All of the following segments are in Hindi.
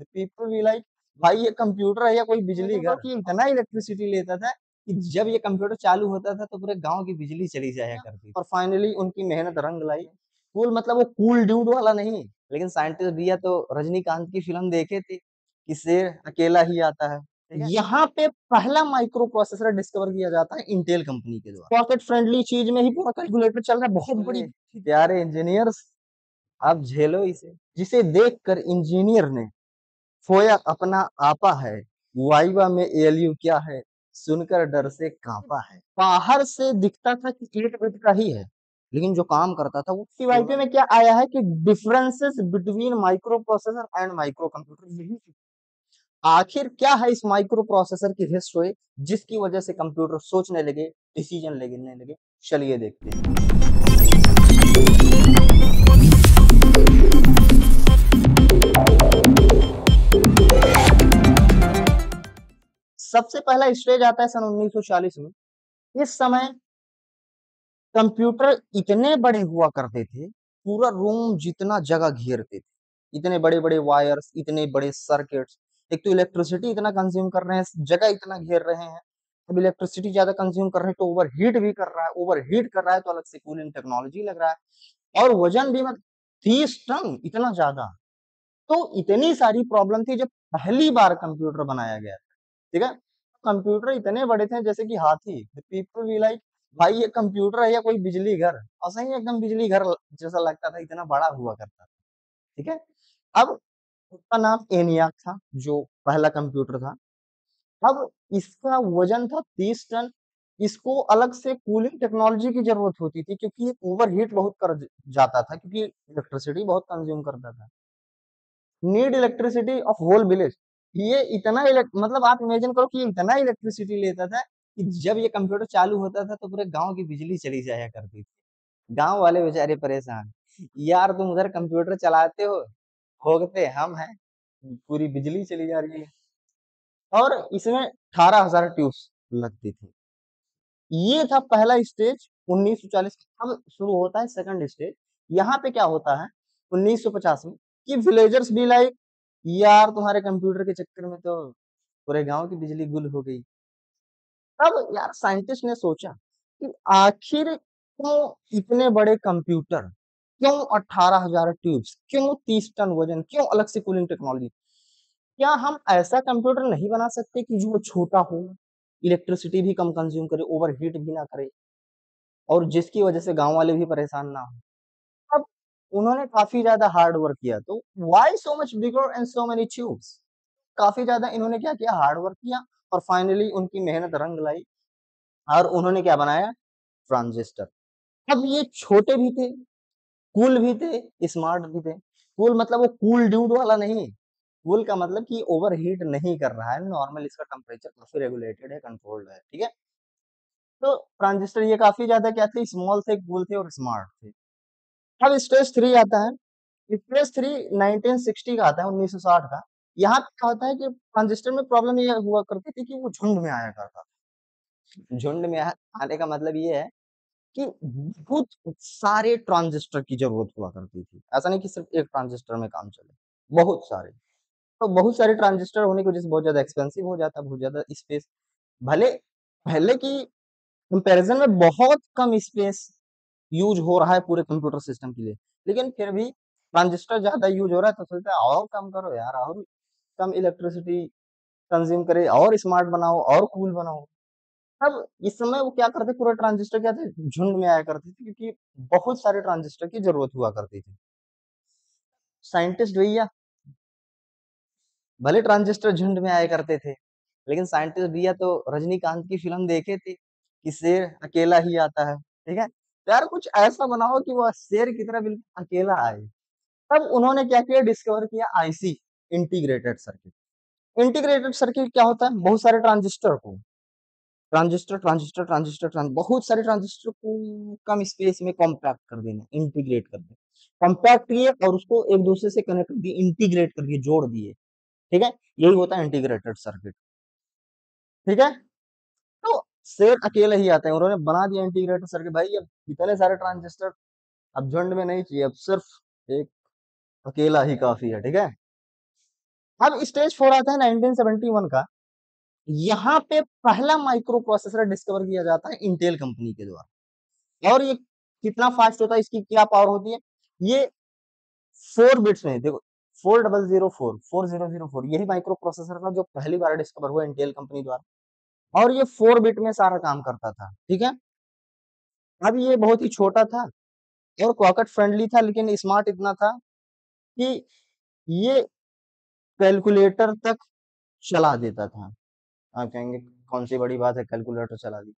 पीपल बी लाइक भाई ये कंप्यूटर है या कोई बिजली घर, कि इतना इलेक्ट्रिसिटी लेता था कि जब ये कंप्यूटर चालू होता था तो पूरे गांव की बिजली चली जाया करती थी। और फाइनली उनकी मेहनत रंग लाई। कूल मतलब वो कूल ड्यूड वाला नहीं, लेकिन साइंटिस्ट भैया तो रजनीकांत की फिल्म देखे थे कि शेर अकेला ही आता है। यहाँ पे पहला माइक्रो प्रोसेसर डिस्कवर किया जाता है इंटेल कंपनी के द्वारा। पॉकेट फ्रेंडली चीज में ही पूरा कैलकुलेटर चल रहा है, बहुत बड़ी। प्यारे इंजीनियर्स आप झेलो इसे, जिसे देखकर इंजीनियर ने खोया अपना आपा है, वाइवा में एएलयू क्या है, सुनकर डर से कांपा है। बाहर से दिखता था कि 8 बिट का ही है, लेकिन जो काम करता था वो वाईपी में क्या आया है कि differences between micro processor and micro computer. यही आखिर क्या है इस माइक्रो प्रोसेसर की हिस्ट्री जिसकी वजह से कंप्यूटर सोचने लगे, डिसीजन लेने लगे। चलिए देखते हैं। सबसे पहला स्टेज आता है सन 1940 में। इस समय कंप्यूटर इतने बड़े हुआ करते थे, पूरा रूम जितना जगह घेरते थे, इतने बड़े बड़े वायर्स, इतने बड़े सर्किट्स। एक तो इलेक्ट्रिसिटी इतना कंज्यूम कर रहे हैं, जगह इतना घेर रहे हैं। अब इलेक्ट्रिसिटी ज्यादा कंज्यूम कर रहे हैं तो ओवरहीट भी कर रहा है, ओवरहीट कर रहा है तो अलग से कूलिंग टेक्नोलॉजी लग रहा है। और वजन भी मतलब 30 टन, इतना ज्यादा। तो इतनी सारी प्रॉब्लम थी जब पहली बार कंप्यूटर बनाया गया था। ठीक है, कंप्यूटर इतने बड़े थे जैसे कि हाथी। पीपल वी लाइक भाई ये कंप्यूटर है या कोई बिजली घर, और सही एकदम बिजली घर जैसा लगता था, इतना बड़ा हुआ करता था। ठीक है, अब उसका नाम एनियाक था जो पहला कंप्यूटर था। अब इसका वजन था 30 टन। इसको अलग से कूलिंग टेक्नोलॉजी की जरूरत होती थी क्योंकि ये ओवरहीट बहुत कर जाता था, क्योंकि इलेक्ट्रिसिटी बहुत कंज्यूम करता था। Need electricity of whole village. ये इतना मतलब आप इमेजिन करो कि ये इतना इलेक्ट्रिसिटी लेता था कि जब ये कंप्यूटर चालू होता था तो पूरे गांव की बिजली चली जाया करती थी। गांव वाले बेचारे परेशान, यार तुम उधर कंप्यूटर चलाते हो, भोगते हम हैं, पूरी बिजली चली जा रही है। और इसमें 18,000 ट्यूब्स लगती थी। ये था पहला स्टेज 1940। अब शुरू होता है सेकंड स्टेज। यहाँ पे क्या होता है 1950 में कि विलेजर्स भी लाइक यार तुम्हारे कंप्यूटर के चक्कर में तो पूरे गांव की बिजली गुल हो गई। तब यार साइंटिस्ट ने सोचा कि आखिर क्यों इतने बड़े कंप्यूटर, क्यों 18,000 ट्यूब्स, क्यों 30 टन वजन, क्यों अलग से कूलिंग टेक्नोलॉजी। क्या हम ऐसा कंप्यूटर नहीं बना सकते कि जो छोटा हो, इलेक्ट्रिसिटी भी कम कंज्यूम करे, ओवरहीट भी ना करे, और जिसकी वजह से गांव वाले भी परेशान ना हो। अब उन्होंने काफी ज्यादा हार्ड वर्क किया, तो why so much bigger and so many tubes. काफी ज्यादा इन्होंने क्या किया, हार्ड वर्क किया, और फाइनली उनकी मेहनत रंग लाई और उन्होंने क्या बनाया, ट्रांजिस्टर। अब ये छोटे भी थे, कूल भी थे, स्मार्ट भी थे। कूल मतलब वो कूल ड्यूड वाला नहीं, कूल का मतलब कि ओवर हीट नहीं कर रहा है, नॉर्मल इसका टेम्परेचर काफी रेगुलेटेड है, कंट्रोल्ड है। ठीक है, तो ट्रांजिस्टर ये काफी ज्यादा क्या थे, स्मॉल थे, कूल थे और स्मार्ट थे। अब स्टेज 3 आता है। स्टेज 3 1960 का आता है, 1960 का। यहाँ पे क्या होता है कि ट्रांजिस्टर में प्रॉब्लम ये हुआ करती थी कि वो झुंड में आया करता था। झुंड में आने का मतलब ये है कि बहुत सारे ट्रांजिस्टर की जरूरत हुआ करती थी। ऐसा नहीं कि सिर्फ एक ट्रांजिस्टर में काम चले, बहुत सारे। तो बहुत सारे ट्रांजिस्टर होने की वजह से बहुत ज्यादा एक्सपेंसिव हो जाता है, बहुत ज्यादा स्पेस। भले पहले की कंपैरिजन में बहुत कम स्पेस यूज हो रहा है पूरे कंप्यूटर सिस्टम के लिए, लेकिन फिर भी ट्रांजिस्टर ज्यादा यूज हो रहा है तो सोचते हैं और कम करो यार, और कम इलेक्ट्रिसिटी कंज्यूम करे, और स्मार्ट बनाओ, और कूल बनाओ। अब इस समय वो क्या करते, पूरे ट्रांजिस्टर क्या थे, झुंड में आया करते थे क्योंकि बहुत सारे ट्रांजिस्टर की जरूरत हुआ करती थी। साइंटिस्ट भैया भले ट्रांजिस्टर झुंड में आया करते थे, लेकिन साइंटिस्ट भैया तो रजनीकांत की फिल्म देखे थे कि शेर अकेला ही आता है। ठीक है, तो यार कुछ ऐसा बनाओ कि वो शेर की तरह बिल्कुल अकेला आए। तब उन्होंने क्या किया, डिस्कवर किया IC, integrated circuit. Integrated circuit क्या होता है, बहुत सारे ट्रांजिस्टर को, बहुत सारे ट्रांजिस्टर को कम स्पेस में कॉम्पैक्ट कर देना, इंटीग्रेट कर देना। कॉम्पैक्ट किए और उसको एक दूसरे से कनेक्ट कर दिए, इंटीग्रेट कर दिए, जोड़ दिए। ठीक है, यही होता है इंटीग्रेटेड सर्किट। ठीक है, तो शेर अकेले ही आता है, उन्होंने बना दिया इंटीग्रेटेड सर्किट। भाई अब इतने सारे ट्रांजिस्टर अब झुंड में नहीं चाहिए, अब सिर्फ एक अकेला ही काफी है। ठीक है, अब स्टेज 4 आता है 1971 का। यहाँ पे पहला माइक्रो प्रोसेसर डिस्कवर किया जाता है इंटेल कंपनी के द्वारा। और ये कितना फास्ट होता है, इसकी क्या पावर होती है, ये 4 बिट्स में, देखो 4004 यही माइक्रो प्रोसेसर था जो पहली बार डिस्कवर हुआ इंटेल कंपनी द्वारा, और ये 4 बिट में सारा काम करता था, ठीक है। अब ये बहुत ही छोटा था और पॉकेट फ्रेंडली था, लेकिन स्मार्ट इतना था कि ये कैलकुलेटर तक चला देता था। आप कहेंगे कौन सी बड़ी बात है कैलकुलेटर चला दी।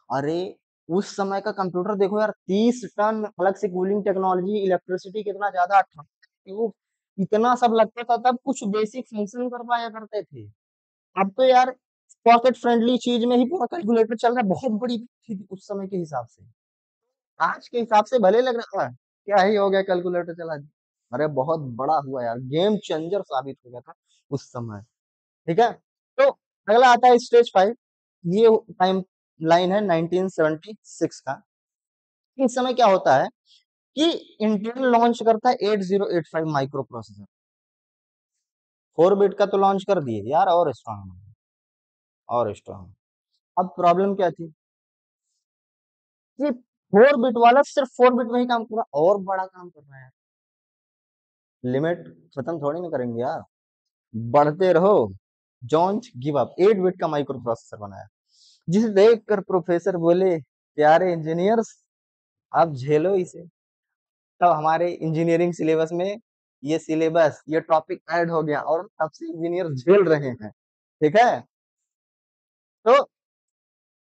अरे उस समय का कंप्यूटर देखो यार, 30 टन अलग से कूलिंग टेक्नोलॉजी, इलेक्ट्रिसिटी कितना ज्यादा, ट्यूब, इतना सब लगता था, तब कुछ बेसिक फंक्शन कर पाया करते थे। अब तो यार पॉकेट फ्रेंडली चीज में ही पूरा कैलकुलेटर चल रहा है, बहुत बड़ी थी उस समय के हिसाब से। आज के हिसाब से भले लग रहा है क्या ही हो गया कैलकुलेटर चला दी, अरे बहुत बड़ा हुआ यार, गेम चेंजर साबित हो गया था उस समय, ठीक है। तो अगला आता है स्टेज 5। ये टाइम लाइन है 1976 का। इस समय क्या होता है कि इंटेल लॉन्च करता है 8085 माइक्रो प्रोसेसर। 4 बिट का तो लॉन्च कर दिए यार, और स्ट्रांग, और स्ट्रांग। अब प्रॉब्लम क्या थी कि 4 बिट वाला सिर्फ 4 बिट में ही काम कर रहा है, और बड़ा काम कर रहा है, लिमिट खत्म थोड़ी ना करेंगे यार, बढ़ते रहो, डोंट गिव अप। 8 बिट का माइक्रो प्रोसेसर बनाया, जिसे देखकर प्रोफेसर बोले प्यारे इंजीनियर्स आप झेलो इसे। तब हमारे इंजीनियरिंग सिलेबस में ये सिलेबस, ये टॉपिक ऐड हो गया, और तब से इंजीनियर झेल रहे हैं, ठीक है। तो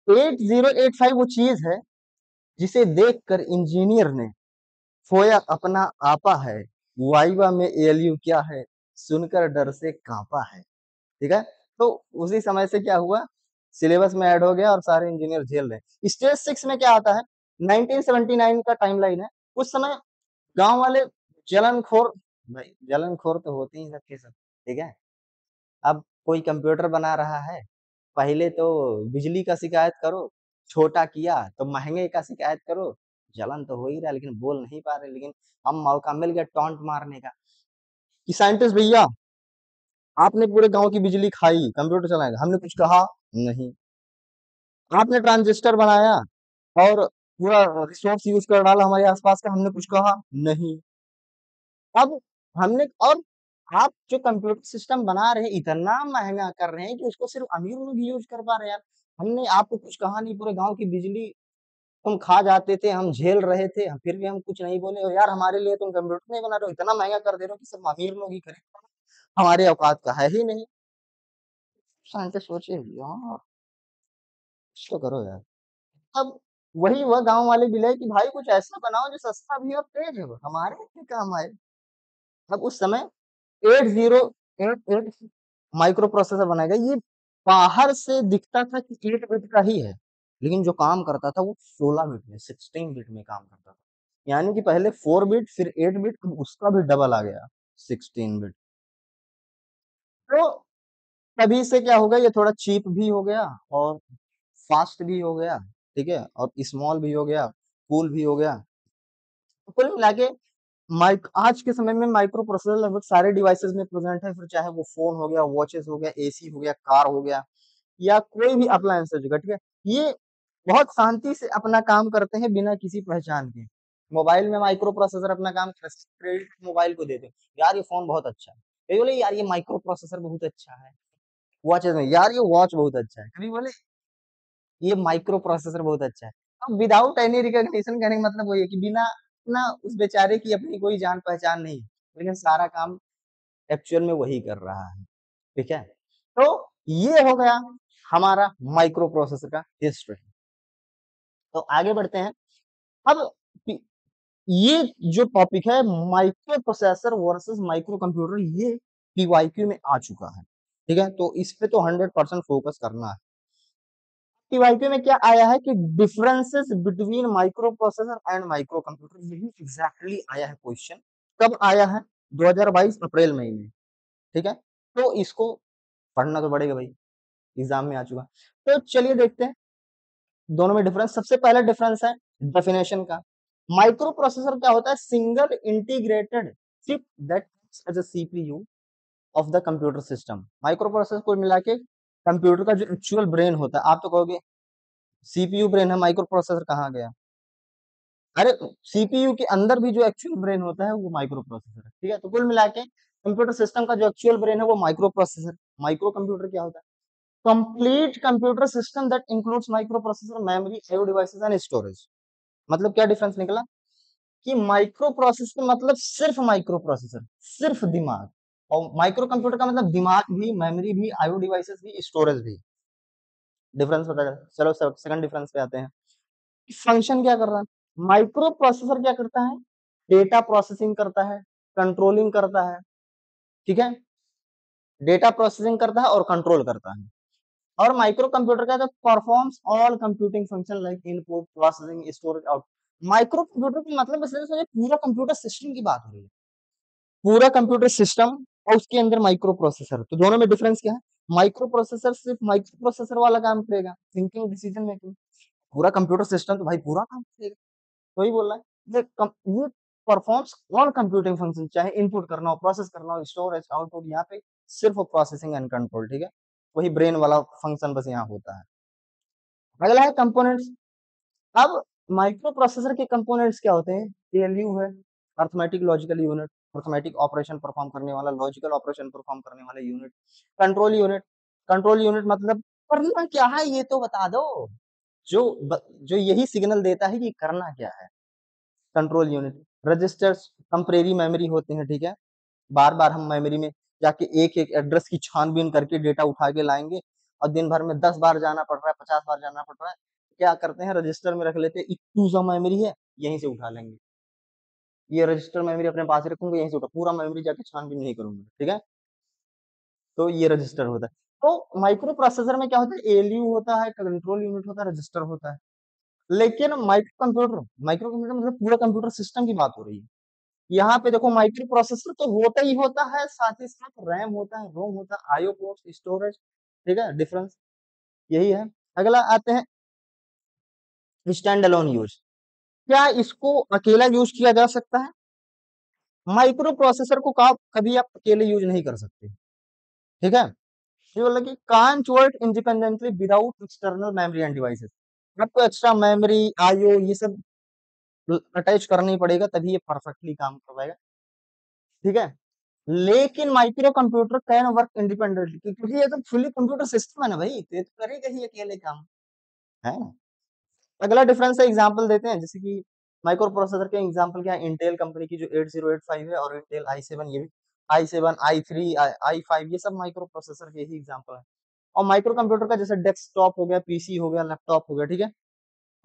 8085 वो चीज है जिसे देखकर इंजीनियर ने खोया अपना आपा है, वाइवा में एएलयू क्या है, सुनकर डर से कांपा है, ठीक है। तो उसी समय से क्या हुआ, सिलेबस में ऐड हो गया और सारे इंजीनियर झेल रहे हैं। स्टेज 6 में क्या आता है, 1979 का टाइमलाइन है। उस समय गांव वाले जलनखोर, भाई जलनखोर तो होते ही सबके सब, ठीक है। अब कोई कंप्यूटर बना रहा है, पहले तो बिजली का शिकायत करो, छोटा किया तो महंगे का शिकायत करो, जलन तो हो ही रहा है लेकिन बोल नहीं पा रहे, लेकिन हम मौका मिल गया टॉन्ट मारने का कि साइंटिस्ट भैया आपने पूरे गांव की बिजली खाई, कंप्यूटर चलाएगा, हमने कुछ कहा नहीं। आपने ट्रांजिस्टर बनाया और पूरा रिसोर्स यूज कर डाला हमारे आसपास का, हमने कुछ कहा नहीं। अब हमने, और आप जो कंप्यूटर सिस्टम बना रहे हैं इतना महंगा कर रहे हैं कि उसको सिर्फ अमीर लोग यूज कर पा रहे हैं यार। हमने आपको कुछ कहा नहीं, पूरे गांव की बिजली तुम खा जाते थे, हम झेल रहे थे, फिर भी हम कुछ नहीं बोले, और यार हमारे लिए तुम कंप्यूटर नहीं बना रहे हो, इतना महंगा कर दे रहे हो कि सिर्फ अमीर लोग ही करें, हमारे औकात का है ही नहीं। साइंटिस्ट सोचे यार कुछ तो करो यार। अब वही वह गांव वाले भी लगे कि भाई कुछ ऐसा बनाओ जो सस्ता भी और तेज हो, हमारे भी काम आए। अब उस समय 8088 माइक्रो प्रोसेसर बनाया गया। ये बाहर से दिखता था कि 8 बिट का ही है, लेकिन जो काम करता था वो 16 बिट में, 16 बिट में काम करता था। यानी कि पहले 4 बिट, फिर 8 बिट, अब उसका भी डबल आ गया, 16 बिट। तो तभी से क्या हो गया, ये थोड़ा चीप भी हो गया और फास्ट भी हो गया, ठीक है, और स्मॉल भी हो गया, कूल भी हो गया। तो कुल मिला के माइक आज के समय में माइक्रो प्रोसेसर लगभग सारे डिवाइसेस में प्रेजेंट है, फिर चाहे वो फोन हो गया, वॉचेस हो गया, एसी हो गया, कार हो गया, या कोई भी अप्लायंसेज होगा, ठीक है। ये बहुत शांति से अपना काम करते हैं बिना किसी पहचान के। मोबाइल में माइक्रो प्रोसेसर अपना काम क्रेडिट मोबाइल को देते हैं, यार ये फोन बहुत अच्छा है, कभी बोले यार ये माइक्रो प्रोसेसर बहुत अच्छा है, वॉचेस में यार ये वॉच बहुत अच्छा है, कभी बोले ये माइक्रो प्रोसेसर बहुत अच्छा है। अब विदाउट एनी रिकॉग्निशन कहने का मतलब वही है कि बिना ना उस बेचारे की अपनी कोई जान पहचान नहीं, लेकिन सारा काम एक्चुअल में वही कर रहा है, ठीक है। तो ये हो गया हमारा माइक्रो प्रोसेसर का हिस्ट्री। तो आगे बढ़ते हैं। अब ये जो टॉपिक है micro processor versus micro computer, ये पीवाईक्यू में आ चुका है, ठीक है। तो इस पे तो 100% फोकस करना है। पीवाईक्यू में क्या आया है कि differences between micro processor and micro computer, यही एग्जैक्टली आया है क्वेश्चन। कब आया है, 2022 अप्रैल महीने, ठीक है। तो इसको पढ़ना तो पड़ेगा भाई, एग्जाम में आ चुका। तो चलिए देखते हैं दोनों में डिफरेंस। सबसे पहला डिफरेंस है डेफिनेशन का। माइक्रो प्रोसेसर क्या होता है, single integrated chip that as a CPU of the computer system. Microprocessor को मिला के कंप्यूटर का जो एक्चुअल ब्रेन होता है, आप तो कहोगे सीपीयू ब्रेन है, माइक्रो प्रोसेसर कहाँ गया? अरे सीपीयू के अंदर भी जो एक्चुअल ब्रेन होता है वो माइक्रो प्रोसेसर है, ठीक है। तो कुल मिला के कंप्यूटर सिस्टम का जो एक्चुअल ब्रेन है वो माइक्रो प्रोसेसर। माइक्रो कंप्यूटर क्या होता है? Complete computer system that includes micro processor, memory, IO devices and storage. मतलब क्या डिफरेंस निकला कि माइक्रो प्रोसेसर मतलब सिर्फ माइक्रो प्रोसेसर, सिर्फ दिमाग, और माइक्रो कंप्यूटर का मतलब दिमाग भी, मेमोरी भी, आईओ डिवाइसेस भी, स्टोरेज भी। डिफरेंस पता चला। चलो सेकंड डिफरेंस पे आते हैं। फंक्शन क्या कर रहा है? माइक्रो प्रोसेसर क्या करता है? डेटा प्रोसेसिंग करता है, कंट्रोलिंग करता है, ठीक है। डेटा प्रोसेसिंग करता है और कंट्रोल करता है। और माइक्रो कंप्यूटर का, तो performs all computing function like input, processing, storage, out. Micro computer का मतलब इसलिए पूरा कंप्यूटर सिस्टम की बात हो रही है, पूरा कंप्यूटर सिस्टम, और उसके अंदर माइक्रो प्रोसेसर। तो दोनों में डिफरेंस क्या है? माइक्रो प्रोसेसर सिर्फ माइक्रो प्रोसेसर वाला काम करेगा, थिंकिंग, डिसीजन मेकिंग। पूरा कंप्यूटर सिस्टम तो भाई पूरा काम करेगा। वही बोल रहा है, ये परफॉर्म्स ऑल कंप्यूटिंग फंक्शन, चाहे इनपुट करना हो, प्रोसेस करना हो, स्टोरेज, आउटपुट, यहाँ पे सिर्फ प्रोसेसिंग एंड कंट्रोल, ठीक है। वही ब्रेन वाला फंक्शन बस यहाँ होता है। अगला है कंपोनेंट्स। अब माइक्रो प्रोसेसर के कंपोनेंट्स क्या होते हैं? एएलयू है, arithmetic logical unit, arithmetic operation perform करने वाला, लॉजिकल ऑपरेशन परफॉर्म करने वाला unit, control unit. Control unit मतलब करना क्या है ये तो बता दो, जो जो यही सिग्नल देता है कि करना क्या है। Control unit. Registers temporary memory होते हैं, ठीक है। बार बार हम मेमोरी में जाके एक एक एड्रेस की छानबीन करके डेटा उठा के लाएंगे, और दिन भर में 10 बार जाना पड़ रहा है, 50 बार जाना पड़ रहा है, क्या करते हैं, रजिस्टर में रख लेते हैं, इतनी सा मेमोरी है, यहीं से उठा लेंगे। ये रजिस्टर मेमोरी अपने पास ही रखूंगा, यहीं से उठा, पूरा मेमोरी जाके छानबीन नहीं करूंगा, ठीक है। तो ये रजिस्टर होता है। तो माइक्रो प्रोसेसर में क्या होता है? एएलयू होता है, कंट्रोल यूनिट होता है, रजिस्टर होता है। लेकिन माइक्रो कंप्यूटर मतलब पूरा कंप्यूटर सिस्टम की बात हो रही है। यहाँ पे देखो माइक्रो प्रोसेसर तो होता ही होता है, साथ ही साथ रैम होता है, रोम होता है, आईओ पोर्ट्स, स्टोरेज, ठीक है। डिफरेंस यही है। अगला आते हैं स्टैंड अलोन यूज। क्या इसको अकेला यूज किया जा सकता है? माइक्रो प्रोसेसर को कभी आप अकेले यूज नहीं कर सकते, ठीक है। ये बोला कि can't work independently without external memory end devices. आपको एक्स्ट्रा मेमोरी, आईओ, ये सब अटैच करना ही पड़ेगा, तभी ये परफेक्टली काम कर पाएगा, ठीक है। लेकिन micro computer can work independently, क्योंकि ये तो फुली कंप्यूटर सिस्टम है ना भाई, तो ये तो करेगा ही अकेले काम, है ना। अगला डिफरेंस है, एग्जांपल देते हैं, जैसे कि माइक्रो प्रोसेसर के एग्जांपल क्या है? इंटेल कंपनी की जो 8085 है, और इंटेल i7, ये भी i7, i3, i5, ये सब माइक्रो प्रोसेसर के ही एग्जांपल है। और माइक्रो कंप्यूटर का जैसे डेस्कटॉप हो गया, पीसी हो गया, लैपटॉप हो गया, ठीक है।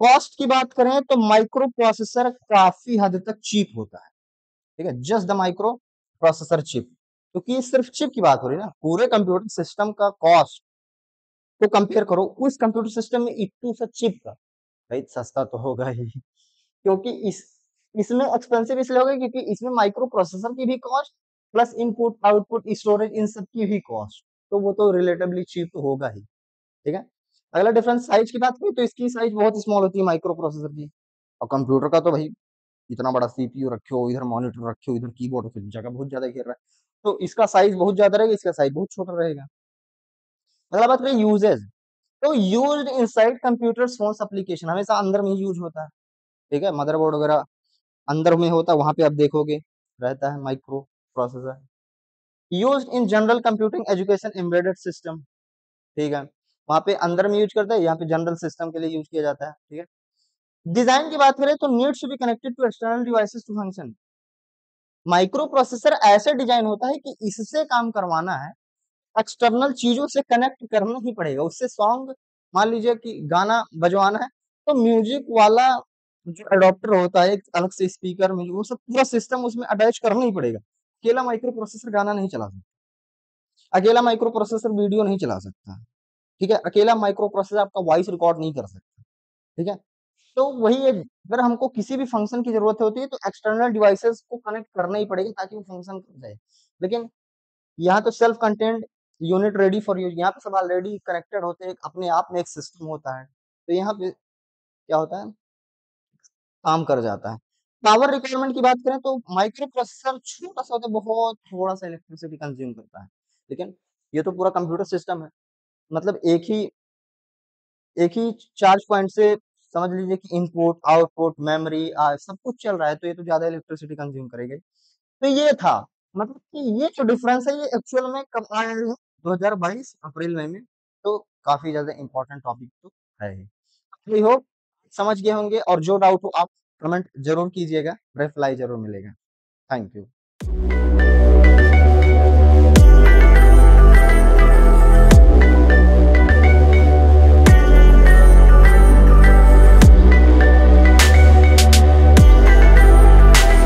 कॉस्ट की बात करें तो माइक्रो प्रोसेसर काफी हद तक चीप होता है, ठीक है। Just the micro processor chip, क्योंकि सिर्फ चिप की बात हो रही है ना, पूरे कंप्यूटर सिस्टम का कॉस्ट को कंपेयर करो उस कंप्यूटर सिस्टम में इतू सा चिप का, भाई सस्ता तो होगा ही, क्योंकि इसमें एक्सपेंसिव इसलिए होगा क्योंकि इसमें माइक्रो प्रोसेसर की भी cost, plus input, output, storage, इन सब की भी कॉस्ट, तो वो तो रिलेटिवली चीप तो होगा ही, ठीक है। अगला डिफरेंस साइज की बात करें तो इसकी साइज बहुत स्मॉल होती है माइक्रो प्रोसेसर की, और कंप्यूटर का तो भाई इतना बड़ा सीपीयू रखे हो, इधर मॉनिटर रखे हो, इधर कीबोर्ड, फिर जगह बहुत ज्यादा घेर रहा है, तो इसका साइज बहुत ज्यादा रहेगा, इसका साइज बहुत छोटा रहेगा। अगला बात करें यूजेज, तो used inside computer phones application, हमेशा अंदर में ही यूज होता है, ठीक है। मदरबोर्ड वगैरह अंदर में होता है, वहां पे आप देखोगे रहता है micro processor. Used in general computing, education, embedded system, ठीक है। वहां पे अंदर में यूज करता है, यहाँ पे जनरल सिस्टम के लिए यूज किया जाता है, ठीक है। डिजाइन की बात करें तो needs to be connected to external devices to function. Microprocessor ऐसे डिजाइन होता है कि इससे काम करवाना है, एक्सटर्नल चीजों से कनेक्ट करना ही पड़ेगा, उससे सॉन्ग, मान लीजिए कि गाना बजवाना है, तो म्यूजिक वाला जो अडॉप्टर होता है, एक अलग से स्पीकर में, वो सब पूरा सिस्टम उसमें अटैच करना ही पड़ेगा। अकेला माइक्रो प्रोसेसर गाना नहीं चला सकता, अकेला माइक्रो प्रोसेसर वीडियो नहीं चला सकता, ठीक है। अकेला माइक्रो प्रोसेसर आपका वॉइस रिकॉर्ड नहीं कर सकता, ठीक है। तो वही है, अगर हमको किसी भी फंक्शन की जरूरत होती है तो एक्सटर्नल डिवाइसेस को कनेक्ट करना ही पड़ेगा ताकि वो फंक्शन कर जाए। लेकिन यहाँ तो self content unit ready for use, यहाँ पे सब ऑलरेडी कनेक्टेड होते हैं, अपने आप में एक सिस्टम होता है, तो यहाँ पे क्या होता है, काम कर जाता है। पावर रिक्वायरमेंट की बात करें तो माइक्रो प्रोसेसर छोटा सा होता है, बहुत थोड़ा सा इलेक्ट्रिसिटी कंज्यूम करता है, लेकिन ये तो पूरा कंप्यूटर सिस्टम है। मतलब एक ही चार्ज पॉइंट से समझ लीजिए कि इनपुट, आउटपुट, मेमोरी सब कुछ चल रहा है, तो ये तो ज़्यादा इलेक्ट्रिसिटी कंज़्यूम करेगा ही। तो ये था, मतलब कि ये जो डिफरेंस है ये एक्चुअल में कब आया है? 2022 अप्रैल मई में, तो काफ़ी ज़्यादा इम्पोर्टेंट टॉपिक तो है ही। आई होप समझ गए होंगे, और जो डाउट हो आप कमेंट ज़रूर कीजिएगा, रिप्लाई ज़रूर मिलेगा। Thank you.